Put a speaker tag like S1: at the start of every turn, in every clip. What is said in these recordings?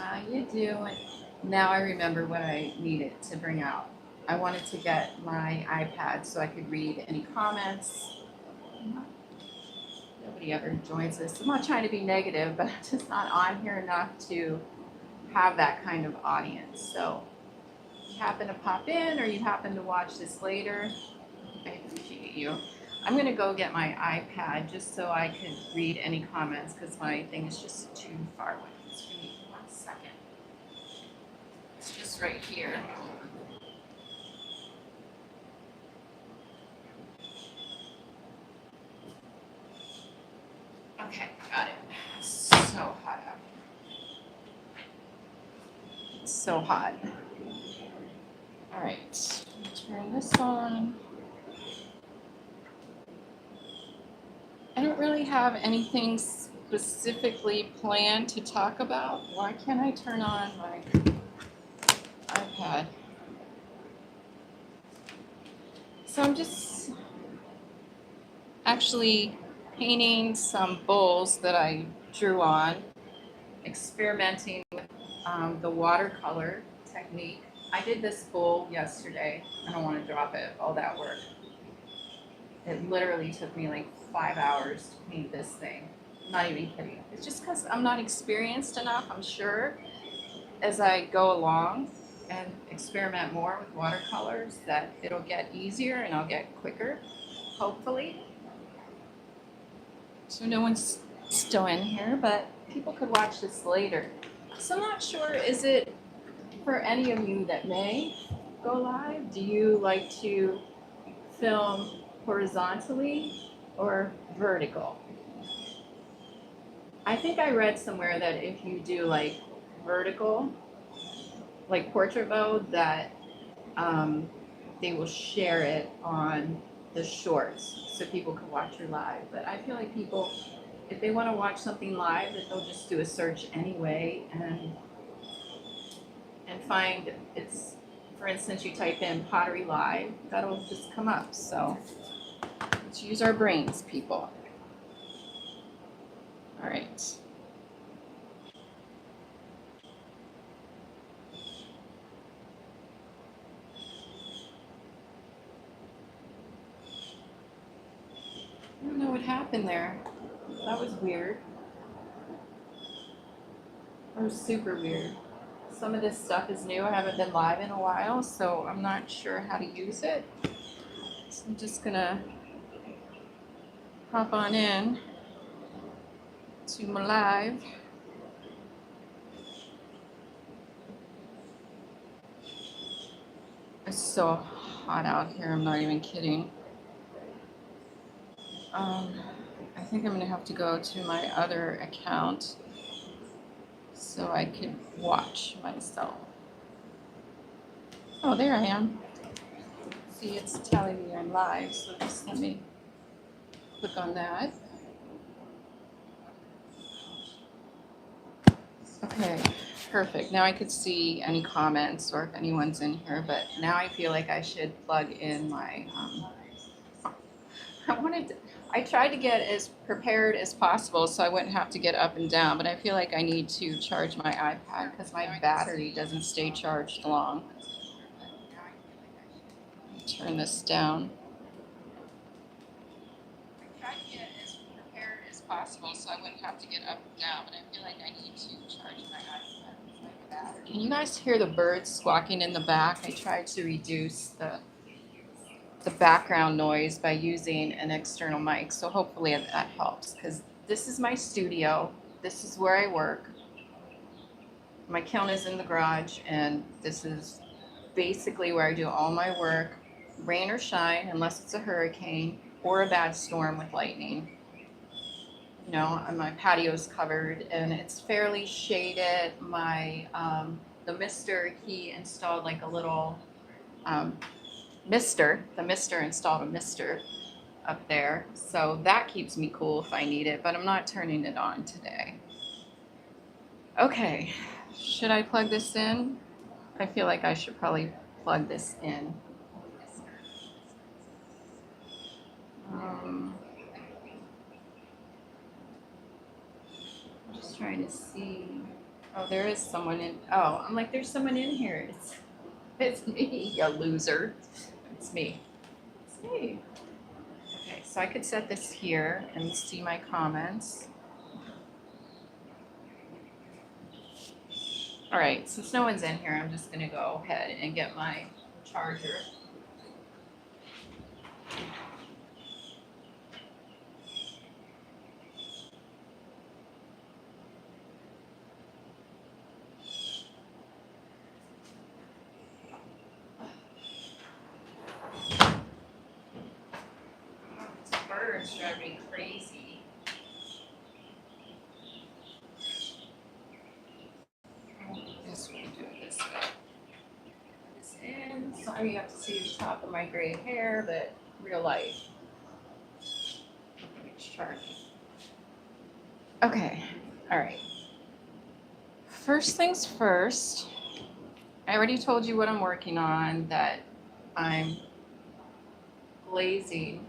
S1: How you doing? Now I remember what I needed to bring out. I wanted to get my iPad so I could read any comments. Nobody ever joins this. I'm not trying to be negative, but I'm just not on here enough to have that kind of audience. So if you happen to pop in or you happen to watch this later, I appreciate you. I'm going to go get my iPad just so I can read any comments because my thing is just too far away. Just give me 1 second. It's just right here. Okay, got it. So hot out. It's so hot. All right, turn this on. I don't really have anything specifically planned to talk about. Why can't I turn on my iPad? So I'm just actually painting some bowls that I drew on, experimenting with the watercolor technique. I did this bowl yesterday. I don't want to drop it, all that work. It literally took me like 5 hours to paint this thing. I'm not even kidding. It's just because I'm not experienced enough, I'm sure, as I go along and experiment more with watercolors that it'll get easier and I'll get quicker, hopefully. So no one's still in here, but people could watch this later. So I'm not sure, is it for any of you that may go live? Do you like to film horizontally or vertical? I think I read somewhere that if you do like vertical, like portrait mode, that they will share it on the shorts so people can watch your live. But I feel like people, if they want to watch something live, that they'll just do a search anyway and find it's, for instance, you type in Pottery Live, that'll just come up. So let's use our brains, people. All right. I don't know what happened there. That was weird. That was super weird. Some of this stuff is new. I haven't been live in a while, so I'm not sure how to use it. So I'm just gonna hop on in to my live. It's so hot out here, I'm not even kidding. I think I'm gonna have to go to my other account so I can watch myself. Oh, there I am. See, it's telling me I'm live, so just let me click on that. Okay, perfect. Now I could see any comments or if anyone's in here, but now I feel like I should plug in my, I tried to get as prepared as possible so I wouldn't have to get up and down, but I feel like I need to charge my iPad because my battery doesn't stay charged long. Turn this down. I tried to get as prepared as possible so I wouldn't have to get up and down, but I feel like I need to charge my iPad. Can you guys hear the birds squawking in the back? I tried to reduce the background noise by using an external mic, so hopefully that helps because this is my studio. This is where I work. My kiln is in the garage, and this is basically where I do all my work, rain or shine, unless it's a hurricane or a bad storm with lightning. You know, and my patio's covered and it's fairly shaded. My the mister, he installed like a little mister. The mister installed a mister up there, so that keeps me cool if I need it, but I'm not turning it on today. Okay, should I plug this in? I feel like I should probably plug this in. I'm just trying to see. Oh, there is someone in. Oh, I'm like, there's someone in here. It's me, you loser. It's me. It's me. Okay, so I could set this here and see my comments. All right, since no one's in here, I'm just gonna go ahead and get my charger. These birds drive me crazy. This way, do it this way. This in. Sorry, you have to see the top of my gray hair, but real life. It's charging. Okay, all right. First things first, I already told you what I'm working on, that I'm glazing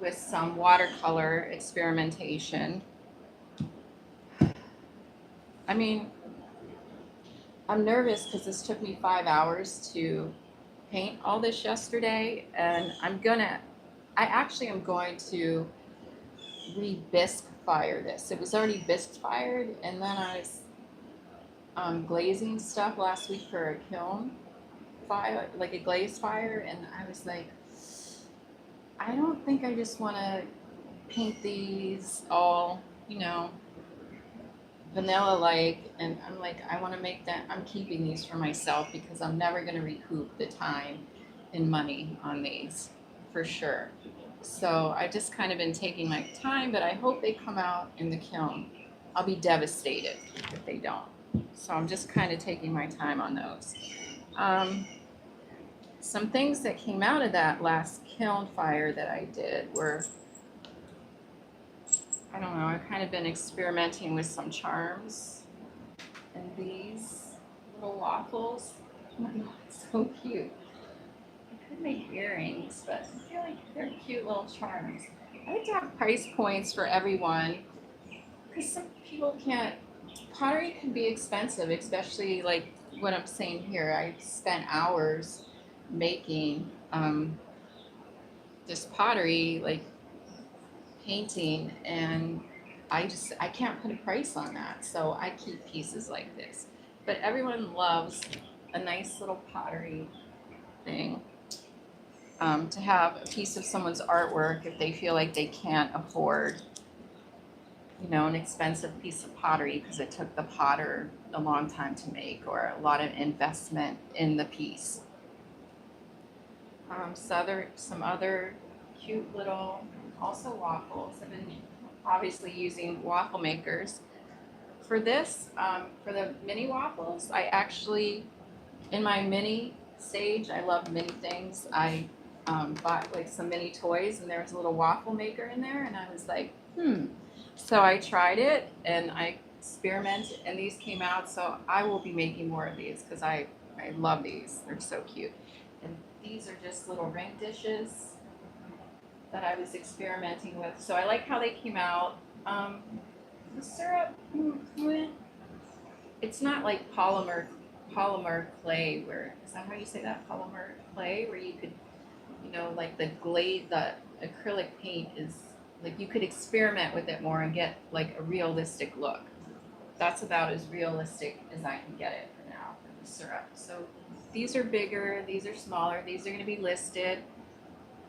S1: with some watercolor experimentation. I mean, I'm nervous because this took me 5 hours to paint all this yesterday, and I actually am going to re-bisque fire this. It was already bisque fired, and then I was glazing stuff last week for a kiln fire, like a glaze fire, and I was like, I don't think I just want to paint these all, vanilla like, and I'm like, I want to make that, I'm keeping these for myself because I'm never going to recoup the time and money on these for sure. So I just kind of been taking my time, but I hope they come out in the kiln. I'll be devastated if they don't. So I'm just kind of taking my time on those. Some things that came out of that last kiln fire that I did were, I don't know, I've kind of been experimenting with some charms. And these little waffles, oh my god, so cute. I could make earrings, but I feel like they're cute little charms. I like to have price points for everyone because some people can't. Pottery can be expensive, especially like what I'm saying here. I spent hours making this pottery, like painting, and I can't put a price on that. So I keep pieces like this. But everyone loves a nice little pottery thing. To have a piece of someone's artwork if they feel like they can't afford, an expensive piece of pottery because it took the potter a long time to make or a lot of investment in the piece. Some other cute little, also waffles. I've been obviously using waffle makers. For this, for the mini waffles, I actually, in my mini stage, I love mini things. I bought like some mini toys and there was a little waffle maker in there and I was like, So I tried it and I experimented and these came out. So I will be making more of these because I love these. They're so cute. And these are just little ring dishes that I was experimenting with. So I like how they came out. The syrup, it's not like polymer clay, where is that how you say that? Polymer clay, where you could, like the acrylic paint is like you could experiment with it more and get like a realistic look. That's about as realistic as I can get it for now for the syrup. So these are bigger, these are smaller, these are going to be listed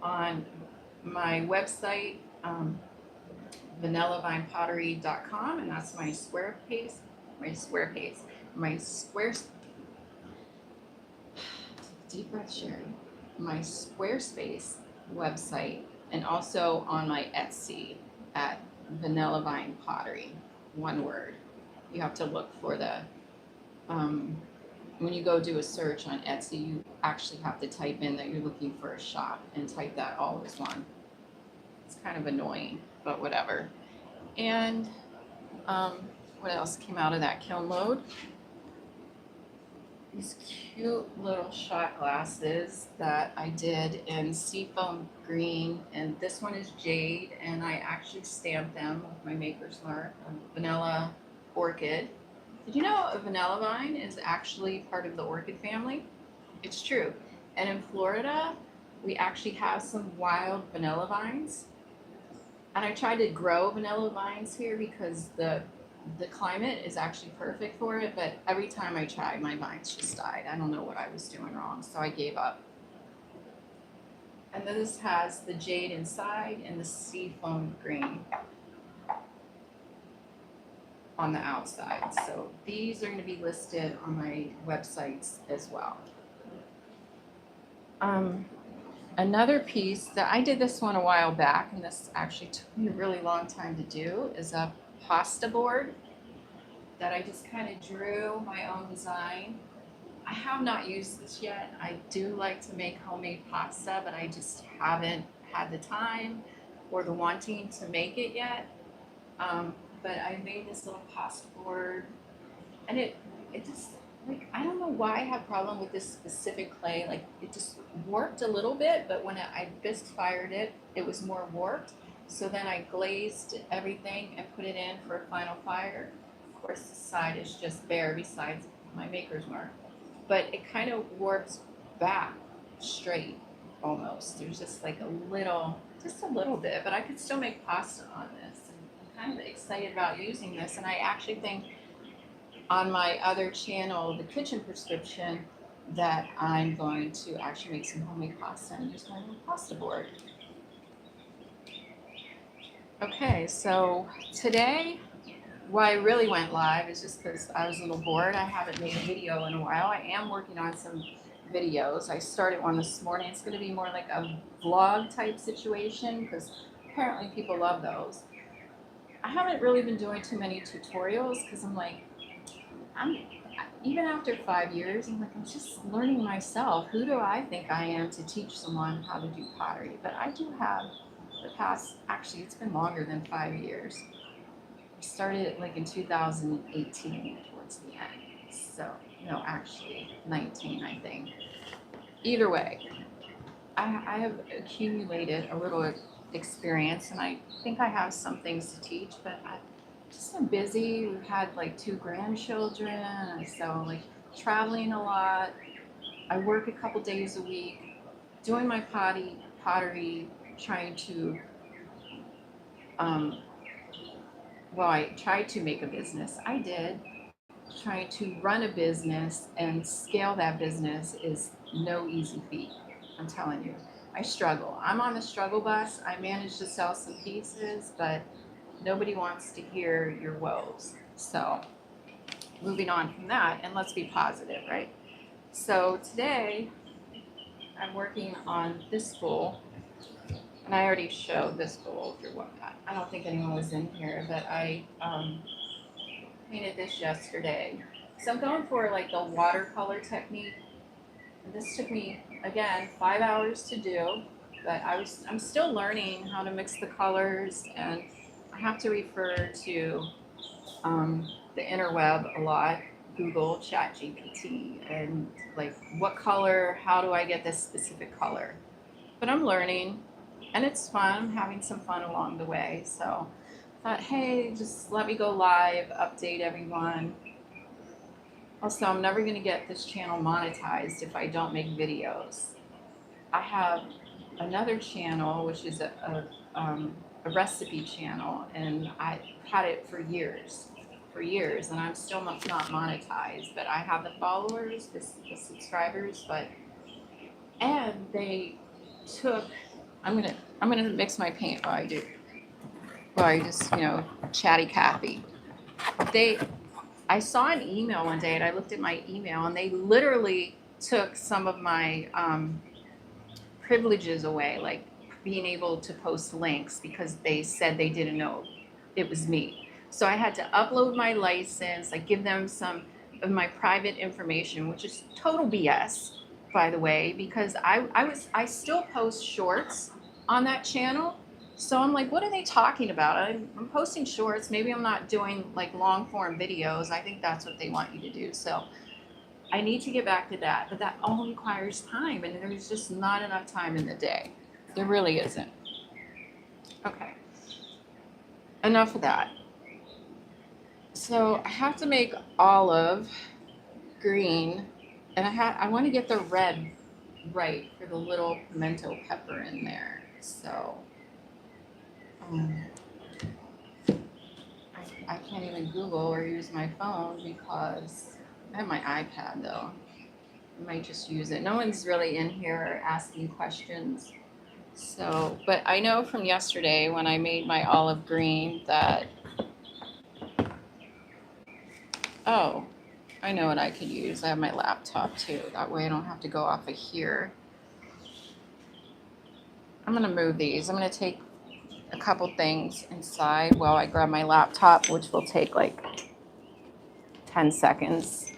S1: on my website, vanillavinepottery.com, and that's my Squarespace, deep breath, Sherry, my Squarespace website, and also on my Etsy at Vanilla Vine Pottery, one word. You have to look for the, when you go do a search on Etsy, you actually have to type in that you're looking for a shop and type that all as one. It's kind of annoying, but whatever. And what else came out of that kiln load? These cute little shot glasses that I did in seafoam green, and this one is jade, and I actually stamped them with my maker's mark, vanilla orchid. Did you know a vanilla vine is actually part of the orchid family? It's true. And in Florida, we actually have some wild vanilla vines. And I tried to grow vanilla vines here because the climate is actually perfect for it, but every time I tried, my vines just died. I don't know what I was doing wrong, so I gave up. And then this has the jade inside and the seafoam green on the outside. So these are going to be listed on my websites as well. Another piece that I did this one a while back, and this actually took me a really long time to do, is a pasta board that I just kind of drew my own design. I have not used this yet. I do like to make homemade pasta, but I just haven't had the time or the wanting to make it yet. But I made this little pasta board, and it just, like, I don't know why I have a problem with this specific clay. Like, it just warped a little bit, but when I bisque fired it, it was more warped. So then I glazed everything and put it in for a final fire. Of course, the side is just bare besides my maker's mark. But it kind of warps back straight almost. There's just like just a little bit, but I could still make pasta on this. And I'm kind of excited about using this, and I actually think on my other channel, the kitchen prescription, that I'm going to actually make some homemade pasta and use my little pasta board. Okay, so today, why I really went live is just because I was a little bored. I haven't made a video in a while. I am working on some videos. I started one this morning. It's going to be more like a vlog type situation because apparently people love those. I haven't really been doing too many tutorials because I'm like, even after 5 years, I'm just learning myself. Who do I think I am to teach someone how to do pottery? But I do have the past, actually it's been longer than 5 years. I started like in 2018 towards the end. So, no, actually 19, I think. Either way, I have accumulated a little experience, and I think I have some things to teach, but I've just been busy. We've had like 2 grandchildren, so like traveling a lot. I work a couple days a week, doing my pottery, trying to, well, I tried to make a business. I did. Trying to run a business and scale that business is no easy feat. I'm telling you, I struggle. I'm on the struggle bus. I managed to sell some pieces, but nobody wants to hear your woes. So moving on from that, and let's be positive, right? So today I'm working on this bowl, and I already showed this bowl through one. I don't think anyone was in here, but I painted this yesterday. So I'm going for like the watercolor technique. And this took me, again, 5 hours to do, but I'm still learning how to mix the colors, and I have to refer to the interweb a lot, Google, ChatGPT, and like what color, how do I get this specific color? But I'm learning, and it's fun. I'm having some fun along the way. So I thought, hey, just let me go live, update everyone. Also, I'm never going to get this channel monetized if I don't make videos. I have another channel, which is a recipe channel, and I had it for years, and I'm still not monetized. But I have the followers, the subscribers, and they took. I'm gonna mix my paint while I just chatty Cathy. I saw an email one day, and I looked at my email, and they literally took some of my privileges away, like being able to post links, because they said they didn't know it was me. So I had to upload my license, like give them some of my private information, which is total BS, by the way, because I still post shorts on that channel. So I'm like, what are they talking about? I'm posting shorts. Maybe I'm not doing like long form videos. I think that's what they want you to do. So I need to get back to that, but that all requires time, and there's just not enough time in the day. There really isn't. Okay. Enough of that. So I have to make olive green, and I want to get the red right for the little pimento pepper in there. So um, I can't even Google or use my phone because I have my iPad though. I might just use it. No one's really in here asking questions. So, but I know from yesterday when I made my olive green that, oh, I know what I could use. I have my laptop too. That way I don't have to go off of here. I'm gonna move these. I'm gonna take a couple things inside while I grab my laptop, which will take like 10 seconds.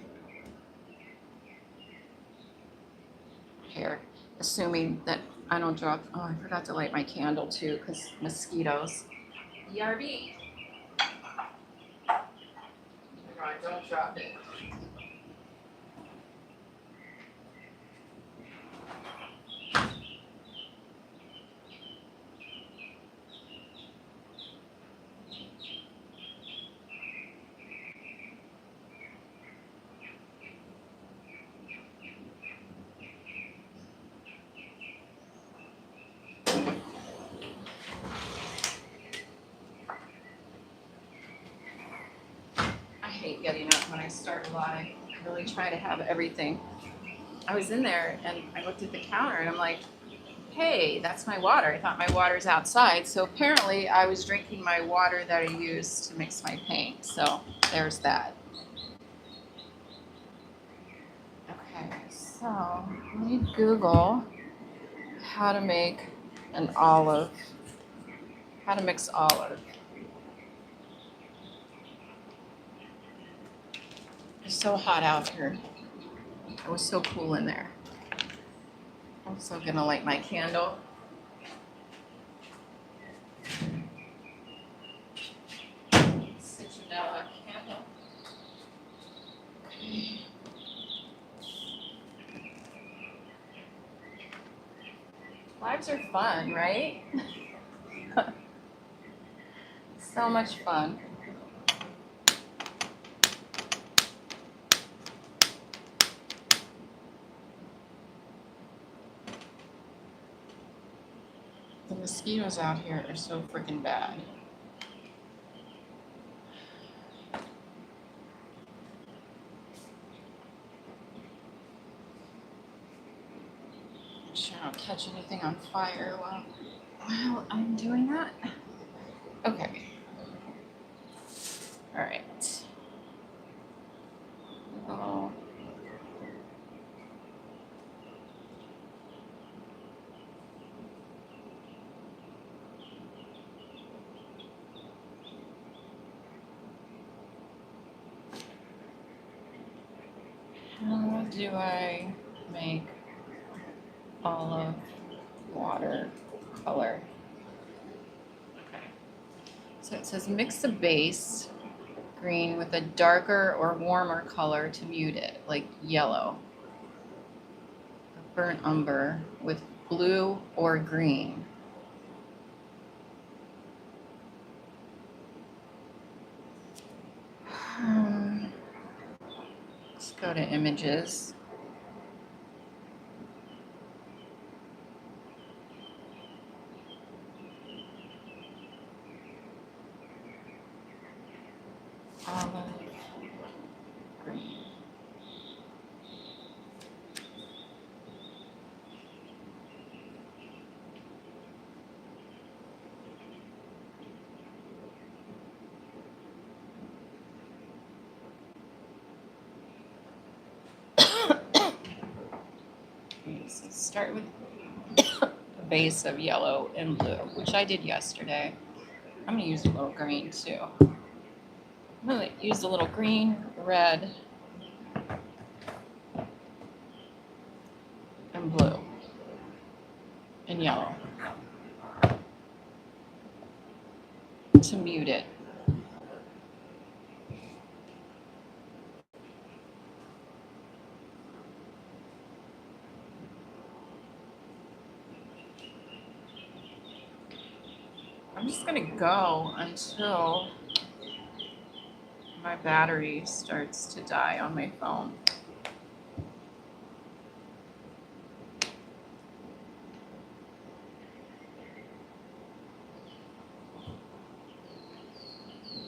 S1: Here, assuming that I don't drop, oh, I forgot to light my candle too because mosquitoes. BRB. Don't drop it. I hate getting up when I start live. I really try to have everything. I was in there and I looked at the counter and I'm like, hey, that's my water. I thought my water's outside. So apparently I was drinking my water that I used to mix my paint. So there's that. Okay, so let me Google how to make an olive, how to mix olive. It's so hot out here. It was so cool in there. I'm also gonna light my candle. Citronella candle. Okay. Lives are fun, right? So much fun. The mosquitoes out here are so freaking bad. I'm sure I don't catch anything on fire while I'm doing that. Okay. All right. Oh. How do I make olive watercolor? Okay. So it says mix the base green with a darker or warmer color to mute it, like yellow. Burnt umber with blue or green. Let's go to images. Olive green. So start with a base of yellow and blue, which I did yesterday. I'm gonna use a little green too. I'm gonna use a little green, red, and blue, and yellow to mute it. I'm just gonna go until my battery starts to die on my phone.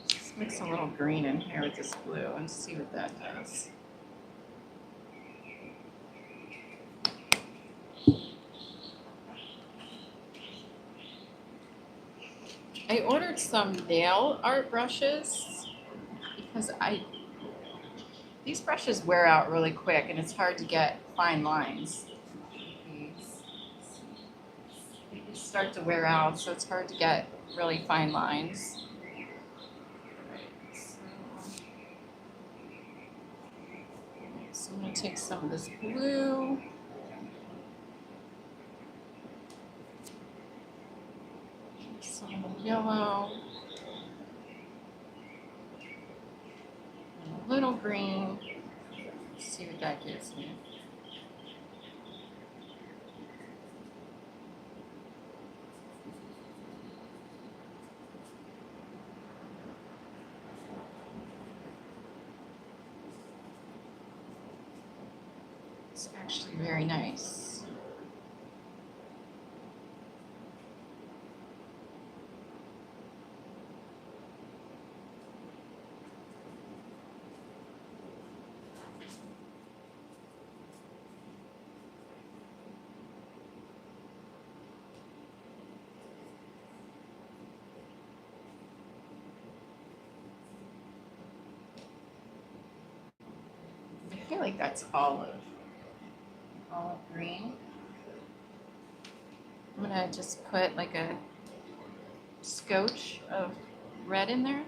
S1: Let's mix a little green in here with this blue and see what that does. I ordered some nail art brushes because these brushes wear out really quick and it's hard to get fine lines. They just start to wear out, so it's hard to get really fine lines. So I'm going to take some of this blue. Some of the yellow. And a little green. Let's see what that gives me. It's actually very nice. I feel like that's olive green. I'm gonna just put like a scotch of red in there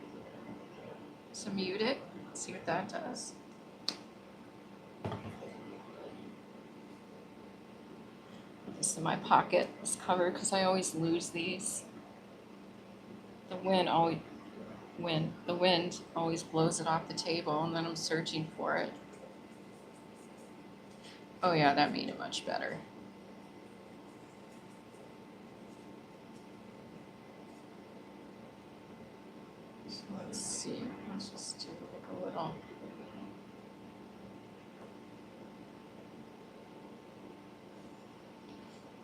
S1: to mute it. See what that does. Put this in my pocket, this cover, because I always lose these. The wind always blows it off the table, and then I'm searching for it. Oh yeah, that made it much better. So let's see. Let's just do like a little.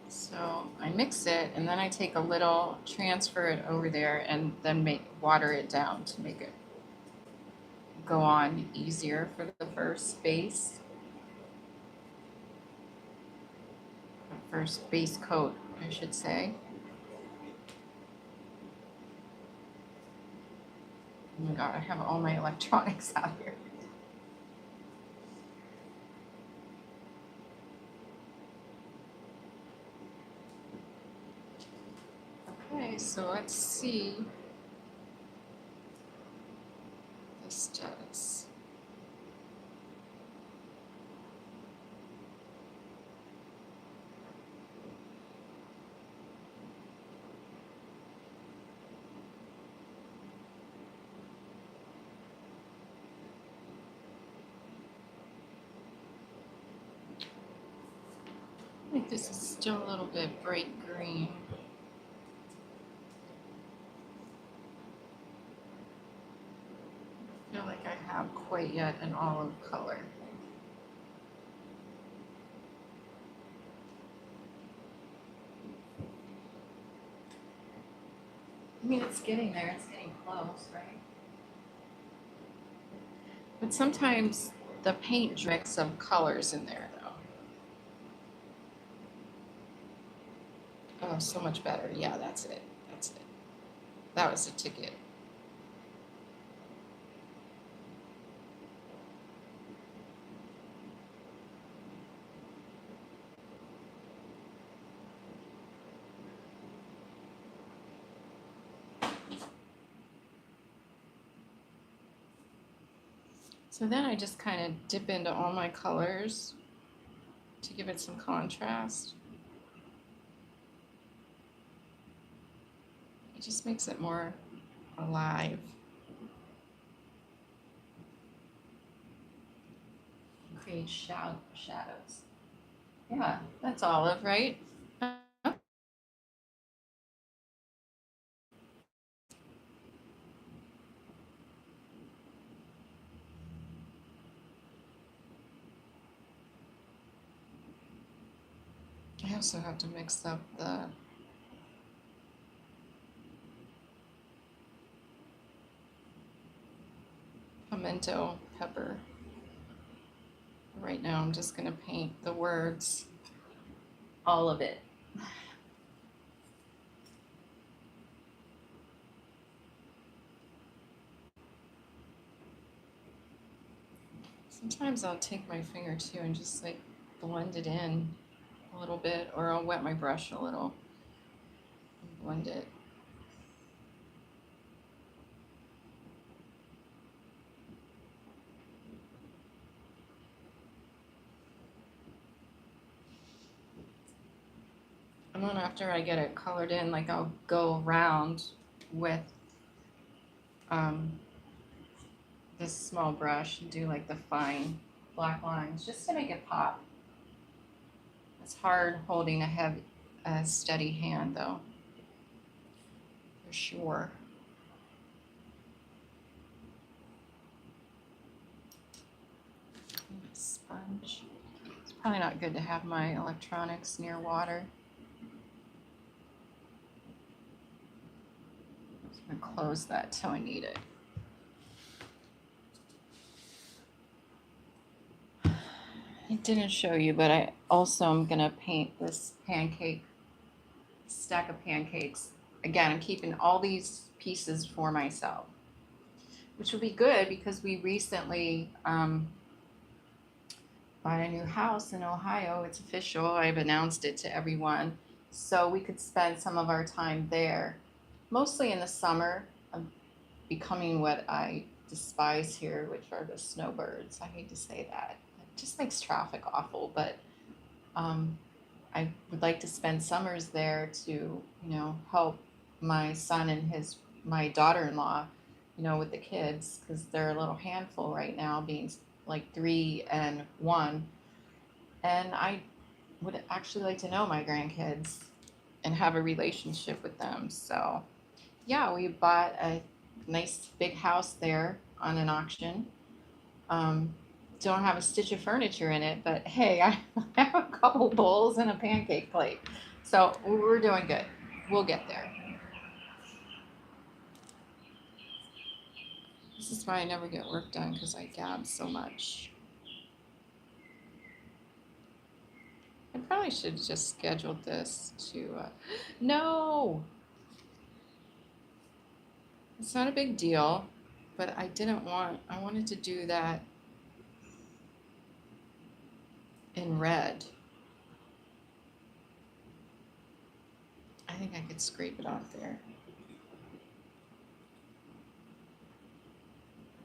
S1: So I mix it, and then I take a little, transfer it over there, and then water it down to make it go on easier for the first base. The first base coat, I should say. Oh my God, I have all my electronics out here. Okay, so let's see what this does. I think this is still a little bit bright green. I feel like I have quite yet an olive color. I mean, it's getting there, it's getting close, right? But sometimes the paint mix some colors in there, though. Oh, so much better. Yeah, that's it. That's it. That was the ticket. So then I just kind of dip into all my colors to give it some contrast. It just makes it more alive. Create shadows. Yeah, that's olive, right? also have to mix up the pimento pepper. Right now I'm just going to paint the words, all of it. Sometimes I'll take my finger too and just like blend it in a little bit, or I'll wet my brush a little and blend it. And then after I get it colored in, like I'll go around with this small brush and do like the fine black lines just to make it pop. It's hard holding a steady hand though, for sure. Sponge. It's probably not good to have my electronics near water. I'm gonna close that till I need it. I didn't show you, but I also am gonna paint this stack of pancakes. Again, I'm keeping all these pieces for myself, which will be good because we recently bought a new house in Ohio. It's official. I've announced it to everyone. So we could spend some of our time there, mostly in the summer. I'm becoming what I despise here, which are the snowbirds. I hate to say that. It just makes traffic awful, but I would like to spend summers there to, help my son and my daughter-in-law, with the kids, because they're a little handful right now, being like 3 and 1. And I would actually like to know my grandkids and have a relationship with them. So yeah, we bought a nice big house there on an auction. Don't have a stitch of furniture in it, but hey, I have a couple bowls and a pancake plate. So we're doing good. We'll get there. This is why I never get work done, because I gab so much. I probably should have just scheduled this to, no! It's not a big deal, but I wanted to do that in red. I think I could scrape it off there.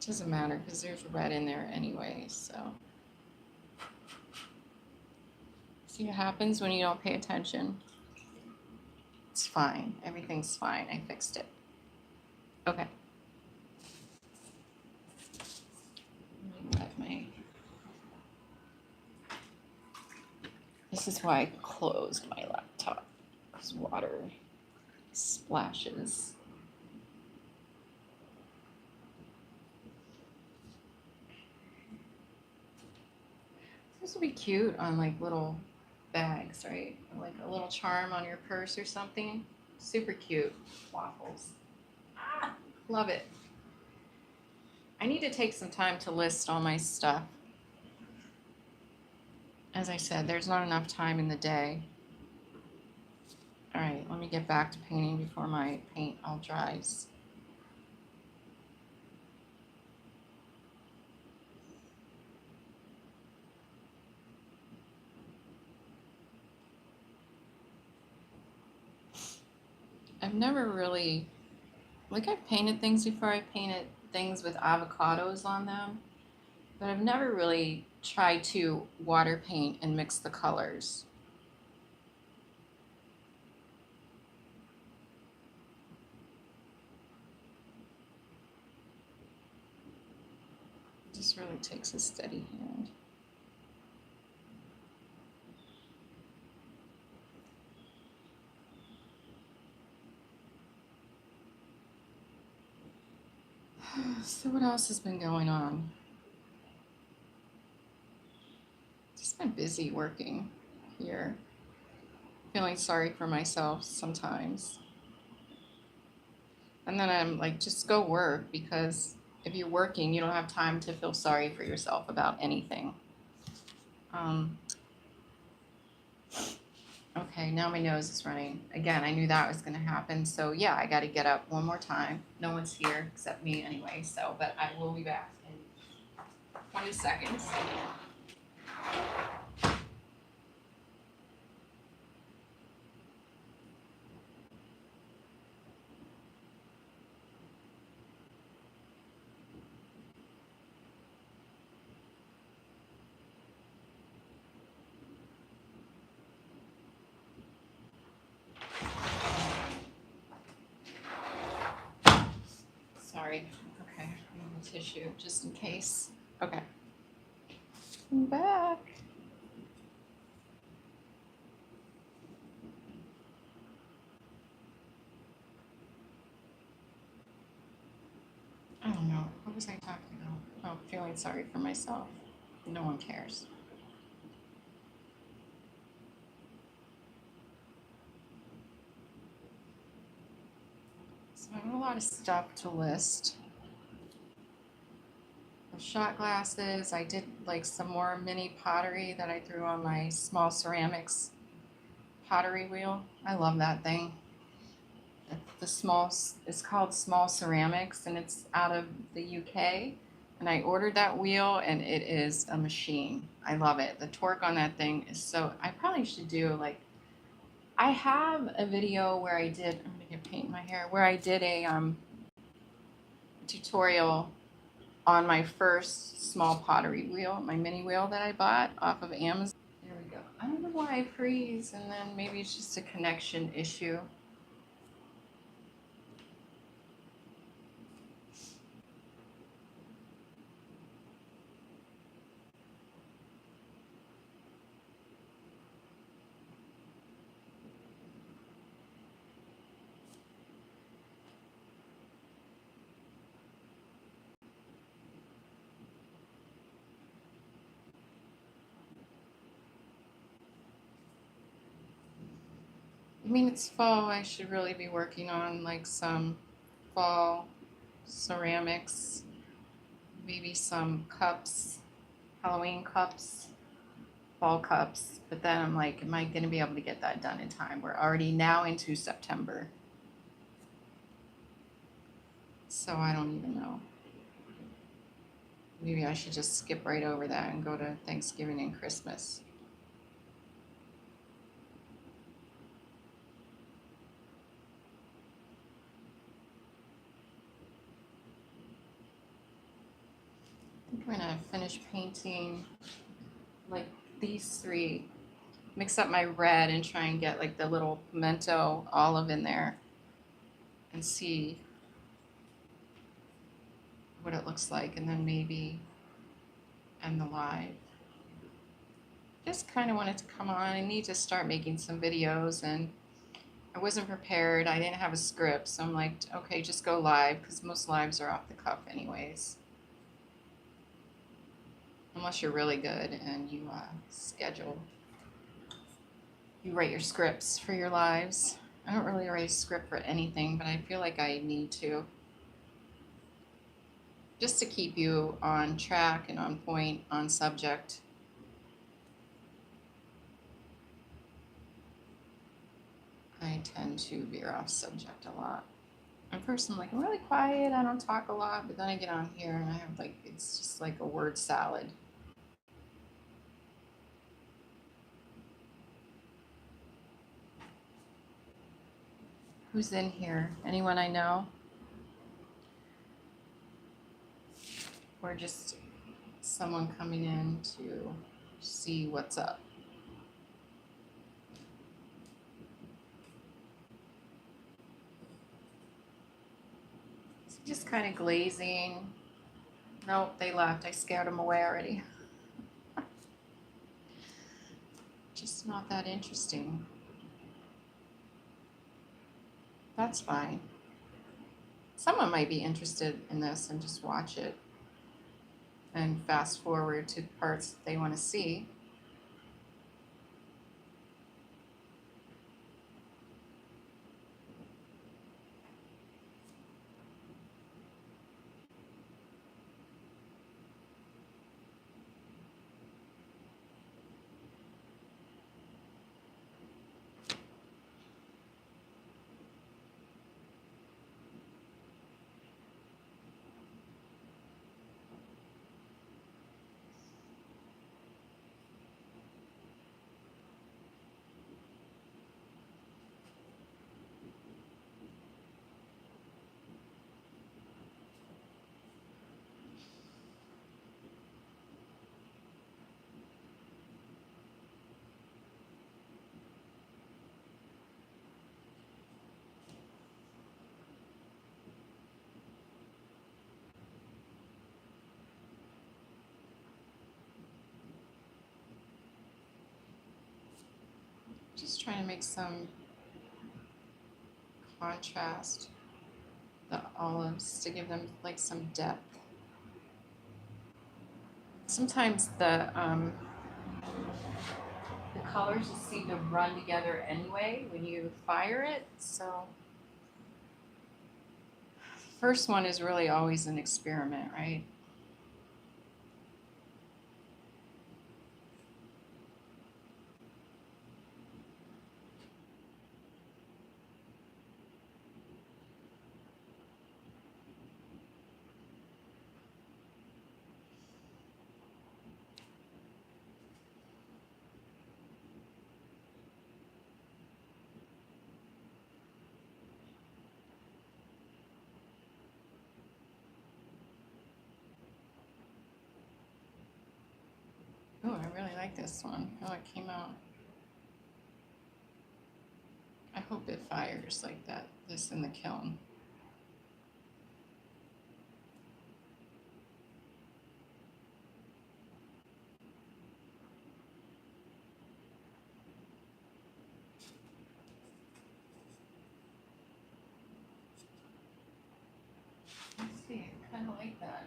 S1: It doesn't matter because there's red in there anyway, so. See what happens when you don't pay attention? It's fine. Everything's fine. I fixed it. Okay. This is why I closed my laptop, because water splashes. This would be cute on like little bags, right? Like a little charm on your purse or something. Super cute. Waffles. Ah, love it. I need to take some time to list all my stuff. As I said, there's not enough time in the day. All right, let me get back to painting before my paint all dries. I've never really, I've painted things before. I painted things with avocados on them, but I've never really tried to water paint and mix the colors. It just really takes a steady hand. So what else has been going on? Just been busy working here. feeling sorry for myself sometimes. And then I'm like, just go work, because if you're working, you don't have time to feel sorry for yourself about anything. Um, okay, now my nose is running. Again, I knew that was going to happen. So yeah, I got to get up one more time. No one's here except me anyway. So, but I will be back in 20 seconds. Sorry. Okay, I need a tissue just in case. Okay. I'm back. I don't know. What was I talking about? Oh, feeling sorry for myself. No one cares. So I have a lot of stuff to list. The shot glasses. I did like some more mini pottery that I threw on my small ceramics pottery wheel. I love that thing. It's called Small Ceramics, and it's out of the UK. And I ordered that wheel, and it is a machine. I love it. The torque on that thing is so. I probably should do like. I have a video where I did. I'm gonna get paint in my hair. Where I did a tutorial on my first small pottery wheel, my mini wheel that I bought off of Amazon. There we go. I don't know why I freeze, and then maybe it's just a connection issue. I mean, it's fall. I should really be working on like some fall ceramics, maybe some cups, Halloween cups, fall cups. But then I'm like, am I going to be able to get that done in time? We're already now into September. So I don't even know. Maybe I should just skip right over that and go to Thanksgiving and Christmas. I think I'm going to finish painting like these three, mix up my red and try and get like the little pimento olive in there and see what it looks like, and then maybe end the live. Just kind of wanted to come on. I need to start making some videos, and I wasn't prepared. I didn't have a script, so I'm like, okay, just go live, because most lives are off the cuff anyways. Unless you're really good and you you write your scripts for your lives. I don't really write a script for anything, but I feel like I need to. Just to keep you on track and on point, on subject. I tend to veer off subject a lot. At first, I'm like, I'm really quiet, I don't talk a lot, but then I get on here and I have like, it's just like a word salad. Who's in here? Anyone I know? Or just someone coming in to see what's up? Just kind of glazing. Nope, they left. I scared them away already. Just not that interesting. That's fine. Someone might be interested in this and just watch it and fast forward to parts they want to see. trying to make some contrast, the olives, to give them like some depth. Sometimes the colors just seem to run together anyway when you fire it. So first one is really always an experiment, right? Oh, I really like this one. Oh, it came out. I hope it fires like that, this in the kiln. Let's see, I kind of like that.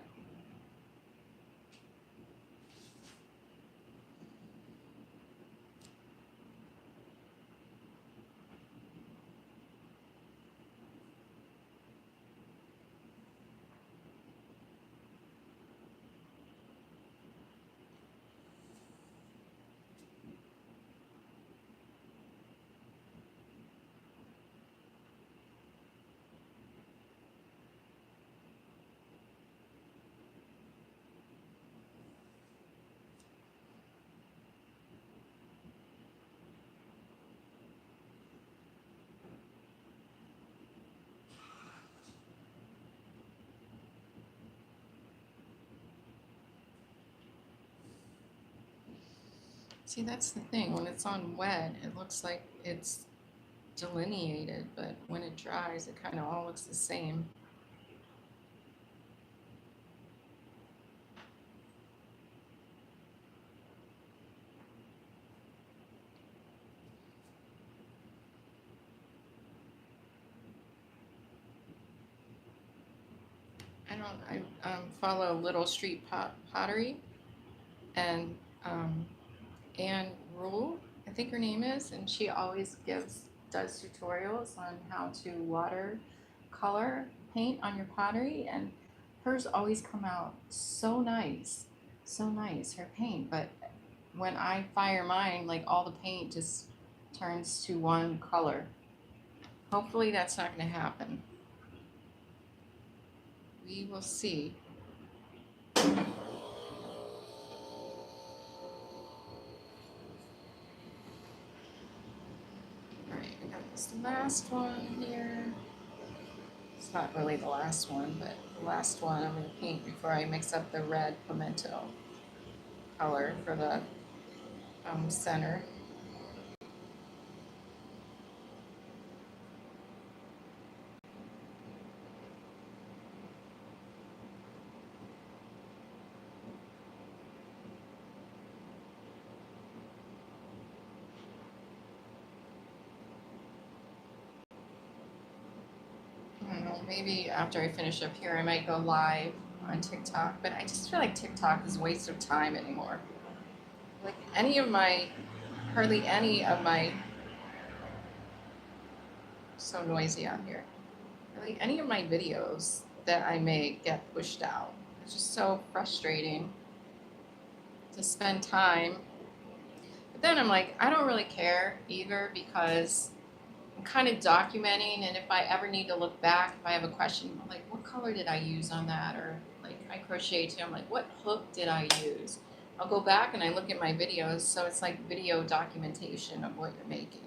S1: See, that's the thing. When it's on wet, it looks like it's delineated, but when it dries, it kind of all looks the same. I follow Little Street Pottery, and Anne Rule, I think her name is, and she always does tutorials on how to watercolor paint on your pottery, and hers always come out so nice, her paint. But when I fire mine, like all the paint just turns to one color. Hopefully that's not going to happen. We will see. Alright, I got this last one here. It's not really the last one, but the last one I'm going to paint before I mix up the red pimento color for the center. I don't know, maybe after I finish up here I might go live on TikTok, but I just feel like TikTok is a waste of time anymore. Like hardly any of my, so noisy out here. Really, any of my videos that I make get pushed out. It's just so frustrating to spend time. But then I'm like, I don't really care either, because I'm kind of documenting, and if I ever need to look back, if I have a question, I'm like, what color did I use on that? Or like I crochet too, I'm like, what hook did I use? I'll go back and I look at my videos, so it's like video documentation of what you're making.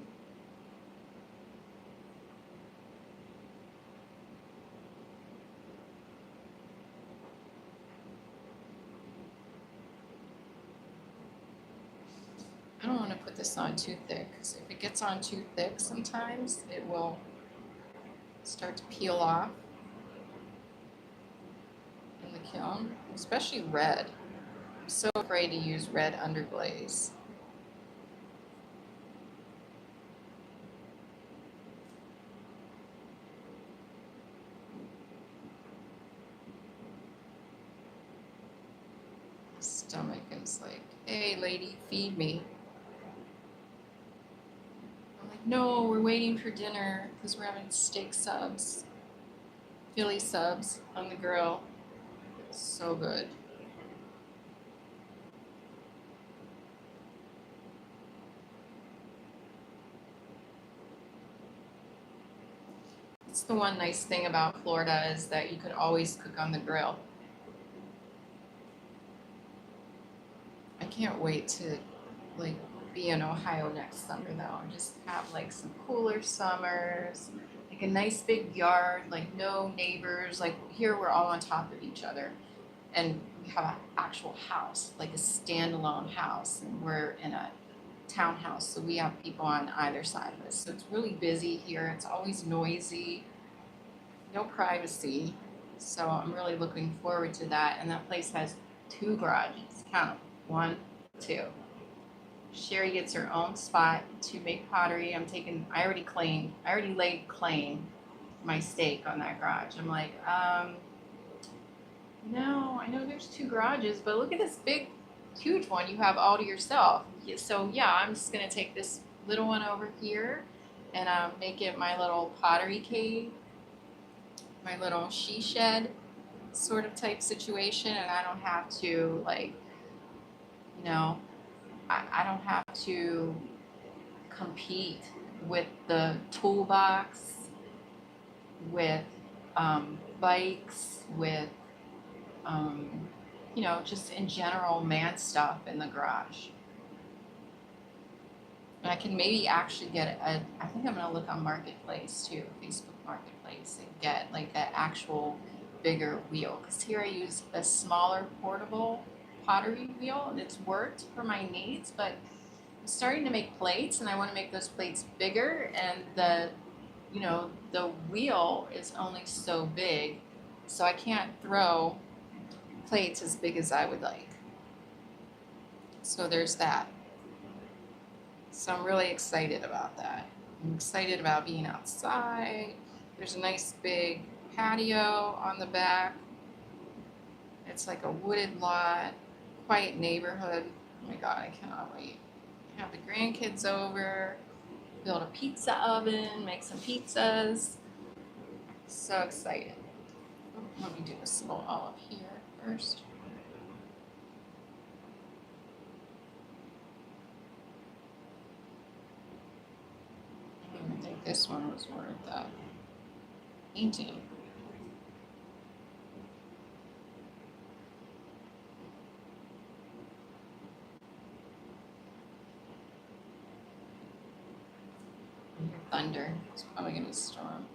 S1: I don't want to put this on too thick, because if it gets on too thick sometimes, it will start to peel off in the kiln, especially red. I'm so afraid to use red underglaze. hey lady, feed me. I'm like, no, we're waiting for dinner because we're having steak subs, Philly subs on the grill. So good. It's the one nice thing about Florida is that you could always cook on the grill. I can't wait to like be in Ohio next summer though, and just have like some cooler summers, like a nice big yard, like no neighbors. Like here we're all on top of each other, and we have an actual house, like a standalone house, and we're in a townhouse, so we have people on either side of us. So it's really busy here. It's always noisy, no privacy. So I'm really looking forward to that. And that place has 2 garages. Count 'em. 1, 2. Sherry gets her own spot to make pottery. I already laid claim my stake on that garage. I'm like, no, I know there's 2 garages, but look at this big, huge one you have all to yourself. So yeah, I'm just gonna take this little one over here and make it my little pottery cave, my little she shed sort of type situation, and I don't have to like, you know, I don't have to compete with the toolbox, with bikes, with just in general man stuff in the garage. And I can maybe actually get I think I'm gonna look on Marketplace too, Facebook Marketplace, and get like an actual bigger wheel. Because here I use a smaller portable pottery wheel, and it's worked for my needs, but I'm starting to make plates, and I want to make those plates bigger, and the wheel is only so big, so I can't throw plates as big as I would like. So there's that. So I'm really excited about that. I'm excited about being outside. There's a nice big patio on the back. It's like a wooded lot, quiet neighborhood. Oh my God, I cannot wait. Have the grandkids over, build a pizza oven, make some pizzas. So excited. Let me do this little olive here first. I don't even think this one was worth that painting. Thunder. It's probably gonna be a storm.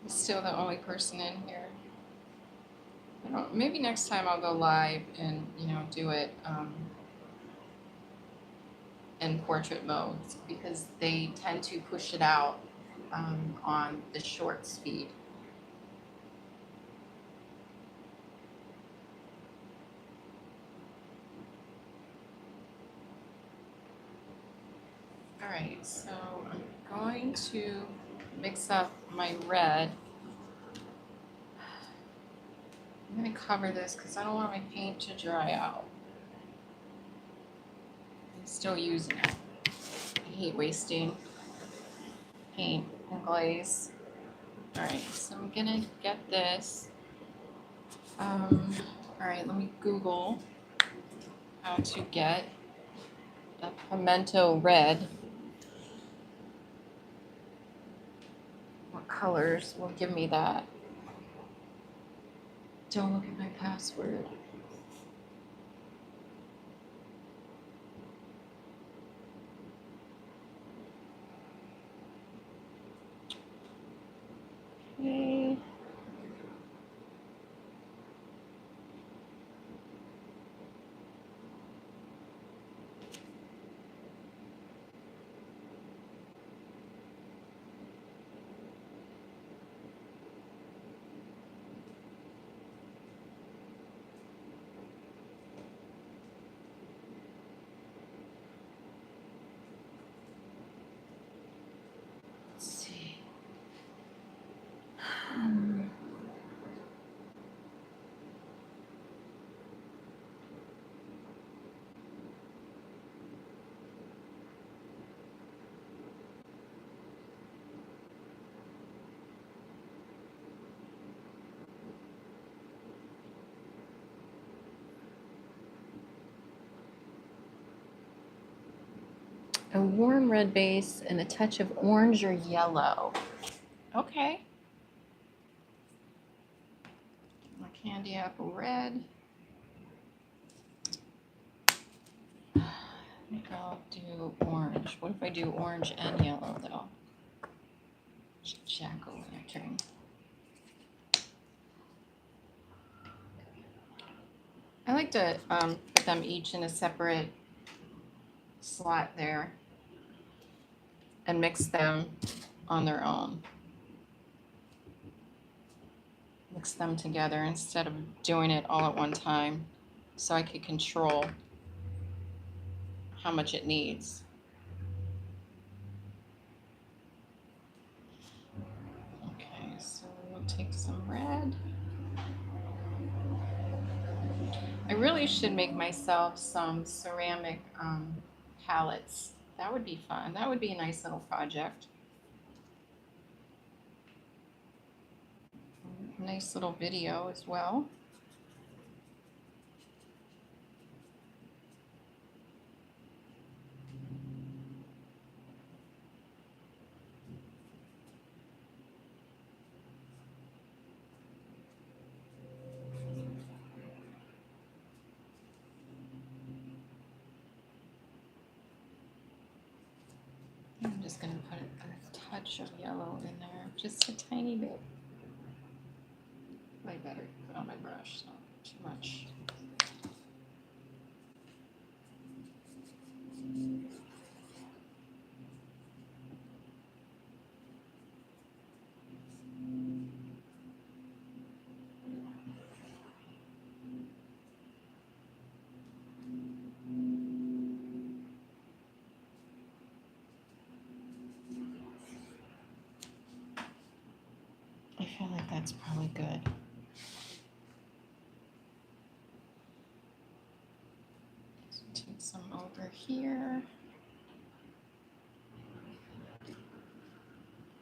S1: I'm still the only person in here. Maybe next time I'll go live and do it in portrait mode, because they tend to push it out on the short speed. All right, so I'm going to mix up my red. I'm going to cover this because I don't want my paint to dry out. I'm still using it. I hate wasting paint and glaze. All right, so I'm going to get this. All right, let me Google how to get a pimento red. What colors will give me that? Don't look at my password. Okay. warm red base and a touch of orange or yellow. Okay. My candy apple red. I think I'll do orange. What if I do orange and yellow though? Jack-o'-lantern. I like to put them each in a separate slot there and mix them on their own. Mix them together instead of doing it all at one time, so I could control how much it needs. Okay, so we'll take some red. I really should make myself some ceramic palettes. That would be fun. That would be a nice little project. Nice little video as well. I'm just going to put a touch of yellow in there, just a tiny bit. I better put on my brush, not too much. I feel like that's probably good. So take some over here.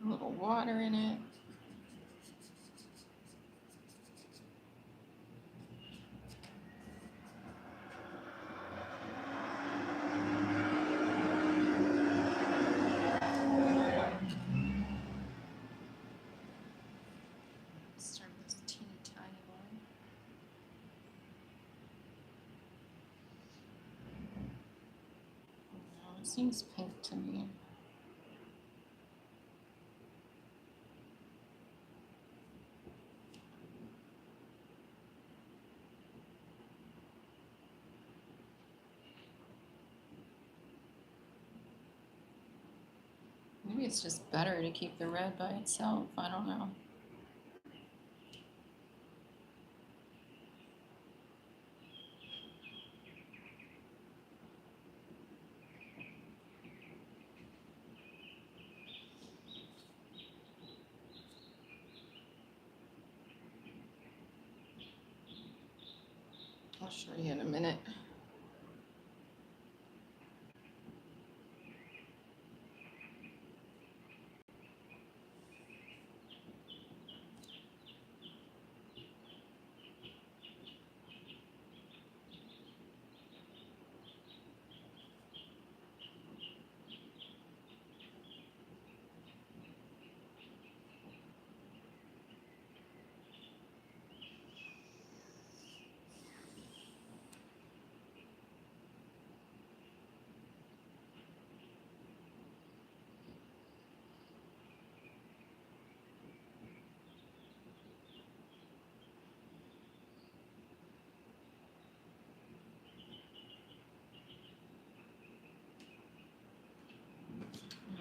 S1: A little water in it. Start with this teeny tiny one. No, it seems pink to me. Maybe it's just better to keep the red by itself. I don't know. I'll show you in a minute.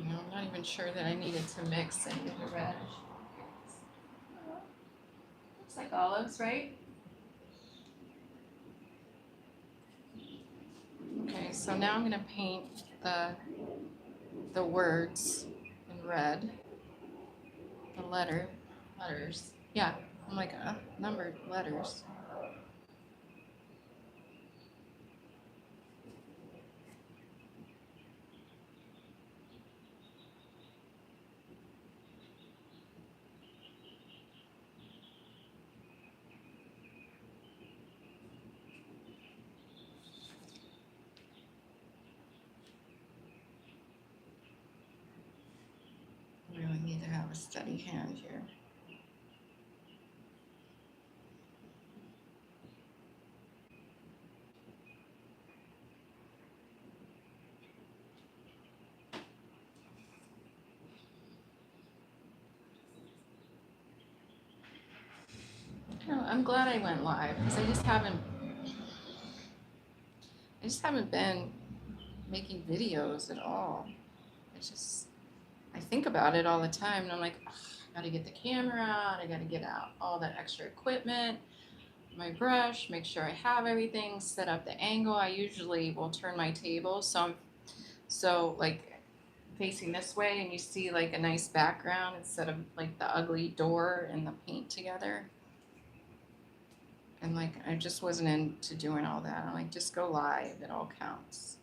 S1: I'm not even sure that I needed to mix any of the red. Looks like olives, right? Okay, so now I'm going to paint the words in red. The letters. Yeah, I'm like numbered letters. have a steady hand here. No, I'm glad I went live because I just haven't been making videos at all. I think about it all the time and I'm like, "Ugh, I gotta get the camera out, I gotta get out all that extra equipment, my brush, make sure I have everything, set up the angle. I usually will turn my table so like facing this way and you see like a nice background instead of like the ugly door and the paint together. And like I just wasn't into doing all that. I'm like, just go live, it all counts.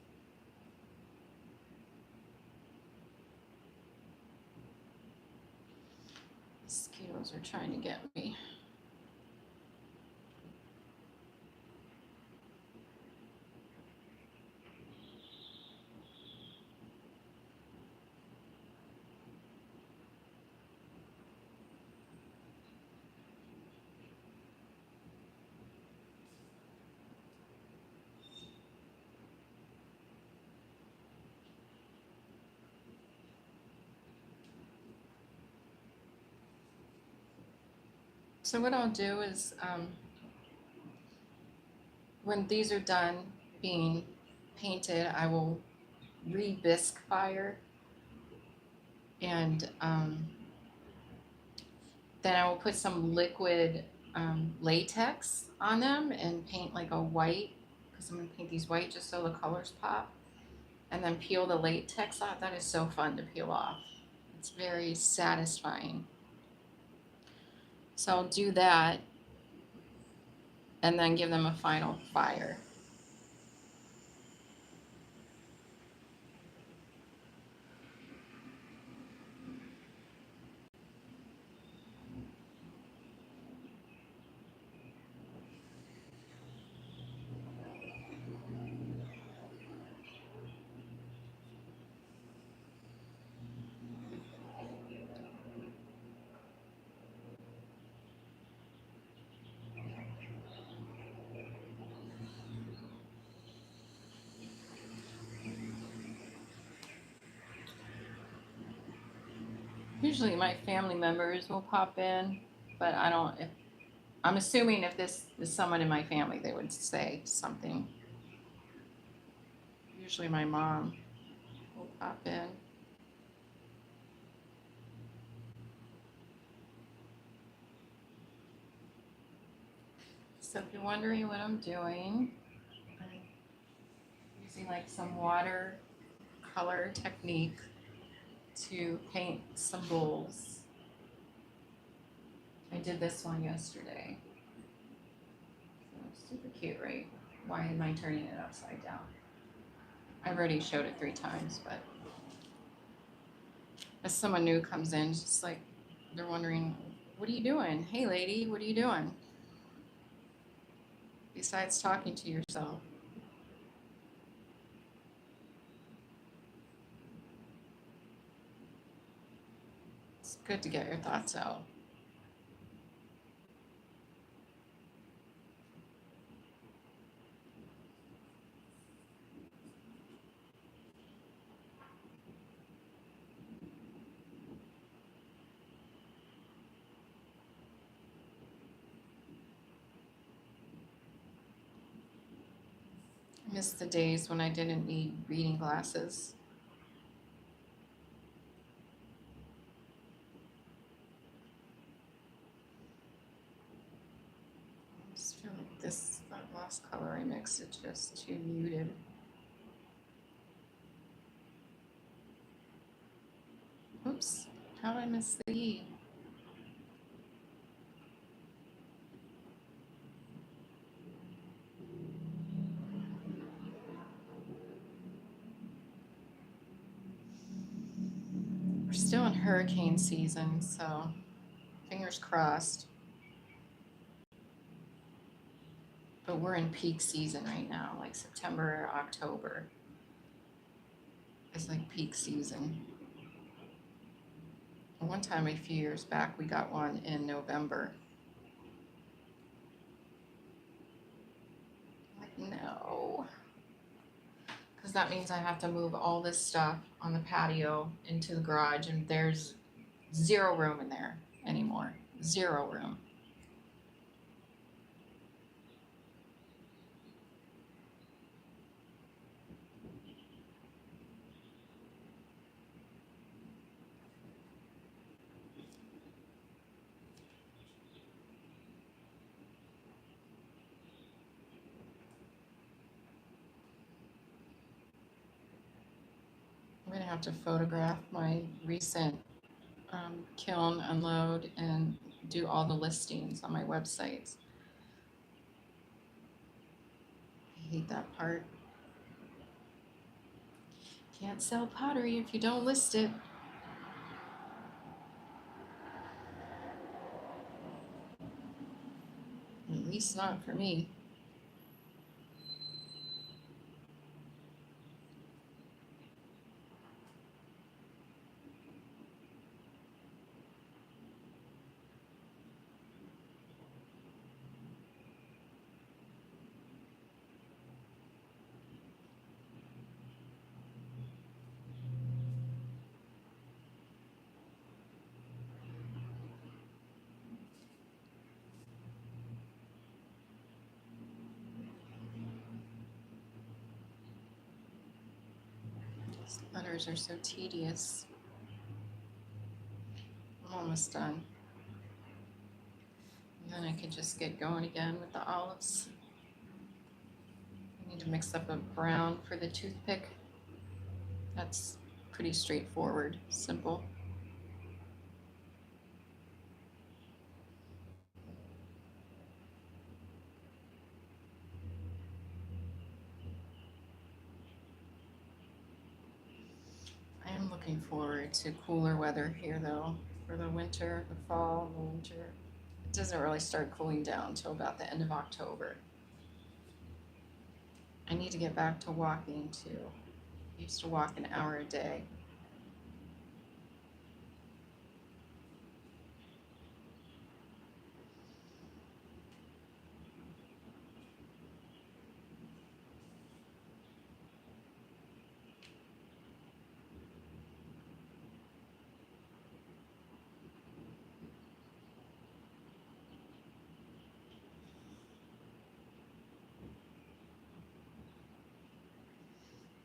S1: Mosquitoes are trying to get me. So what I'll do is when these are done being painted, I will re-bisque fire and then I will put some liquid latex on them and paint like a white, because I'm going to paint these white just so the colors pop, and then peel the latex off. That is so fun to peel off. It's very satisfying. So I'll do that and then give them a final fire. Usually my family members will pop in, but I'm assuming if this is someone in my family, they would say something. Usually my mom will pop in. So if you're wondering what I'm doing, I'm using like some watercolor technique to paint some bowls. I did this one yesterday. So super cute, right? Why am I turning it upside down? I've already showed it 3 times, but as someone new comes in, just like they're wondering, what are you doing? Hey lady, what are you doing? Besides talking to yourself. It's good to get your thoughts out. I miss the days when I didn't need reading glasses. I just feel like that last color I mixed is just too muted. Oops, how did I miss the E? We're still in hurricane season, so fingers crossed. But we're in peak season right now, like September, October is like peak season. One time a few years back, we got one in November. Like, no. Because that means I have to move all this stuff on the patio into the garage, and there's zero room in there anymore. Zero room. I'm gonna have to photograph my recent kiln unload and do all the listings on my websites. I hate that part. Can't sell pottery if you don't list it. At least not for me. These letters are so tedious. I'm almost done. And then I could just get going again with the olives. I need to mix up a brown for the toothpick. That's pretty straightforward, simple. I am looking forward to cooler weather here though, for the winter, the fall, the winter. It doesn't really start cooling down until about the end of October. I need to get back to walking too. I used to walk an hour a day.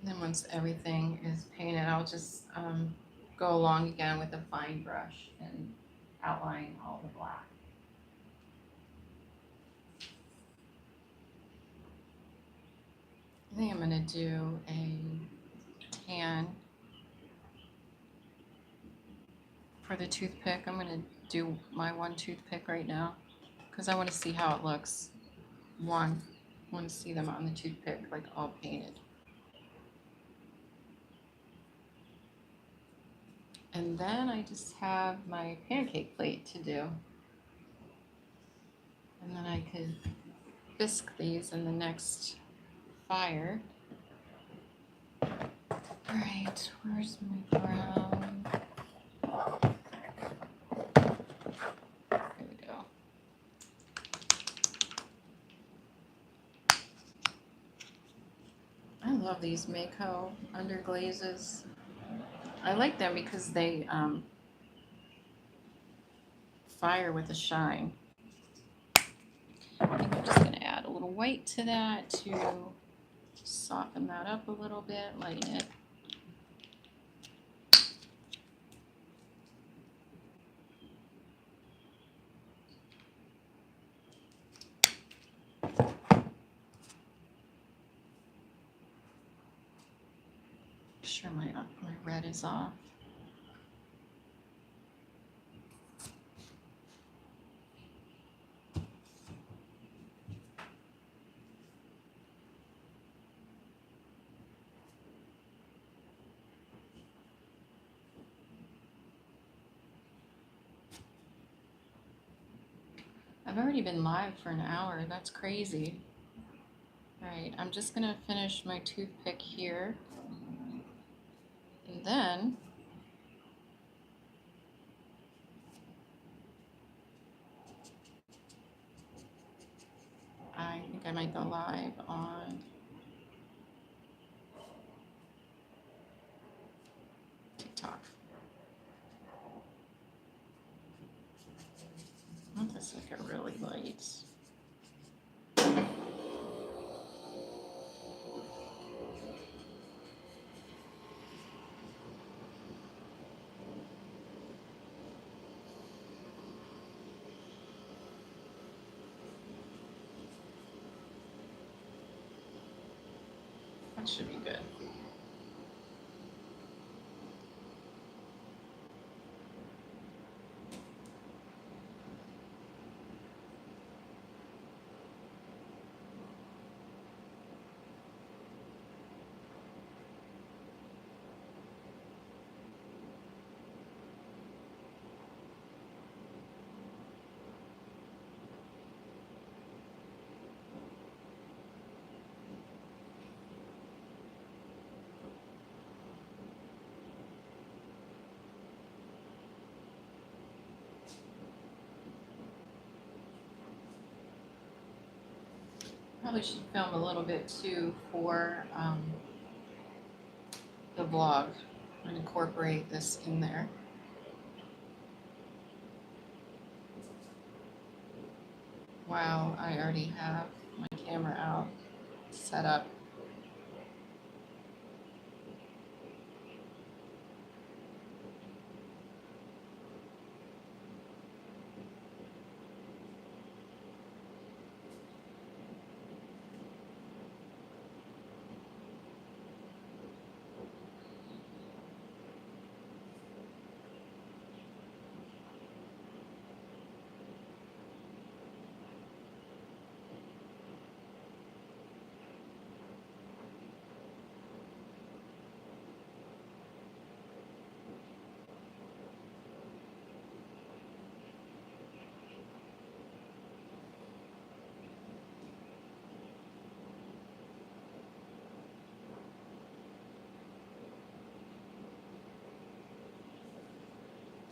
S1: And then once everything is painted, I'll just go along again with a fine brush and outline all the black. I think I'm gonna do a tan for the toothpick. I'm gonna do my one toothpick right now because I want to see how it looks. I want to see them on the toothpick, like all painted. And then I just have my pancake plate to do. And then I could bisque these in the next fire. Alright, where's my brown? There we go. I love these Mako underglazes. I like them because they fire with a shine. I think I'm just going to add a little white to that to soften that up a little bit, lighten it. Make sure my red is off. I've already been live for an hour. That's crazy. Alright, I'm just going to finish my toothpick here. And then I think I might go live on TikTok. I want this like a really light. That should be good. Probably should film a little bit too for the vlog and incorporate this in there. Wow, I already have my camera out, set up.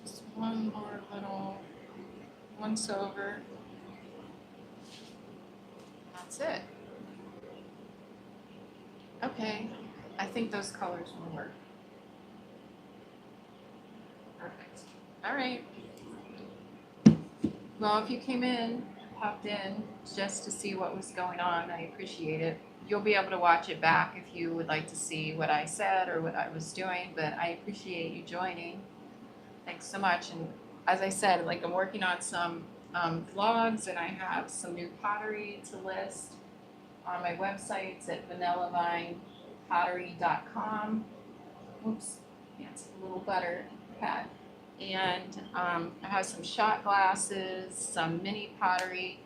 S1: Just one more little once over. That's it. Okay, I think those colors will work. Perfect. All right. Well, if you came in, popped in just to see what was going on, I appreciate it. You'll be able to watch it back if you would like to see what I said or what I was doing, but I appreciate you joining. Thanks so much. And as I said, like I'm working on some vlogs, and I have some new pottery to list on my websites at vanillavinepottery.com. Oops, yeah, it's a little butter pad. And I have some shot glasses, some mini pottery,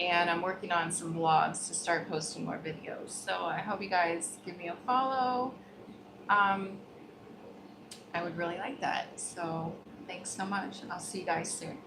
S1: and I'm working on some vlogs to start posting more videos. So I hope you guys give me a follow. I would really like that. So thanks so much. I'll see you guys soon.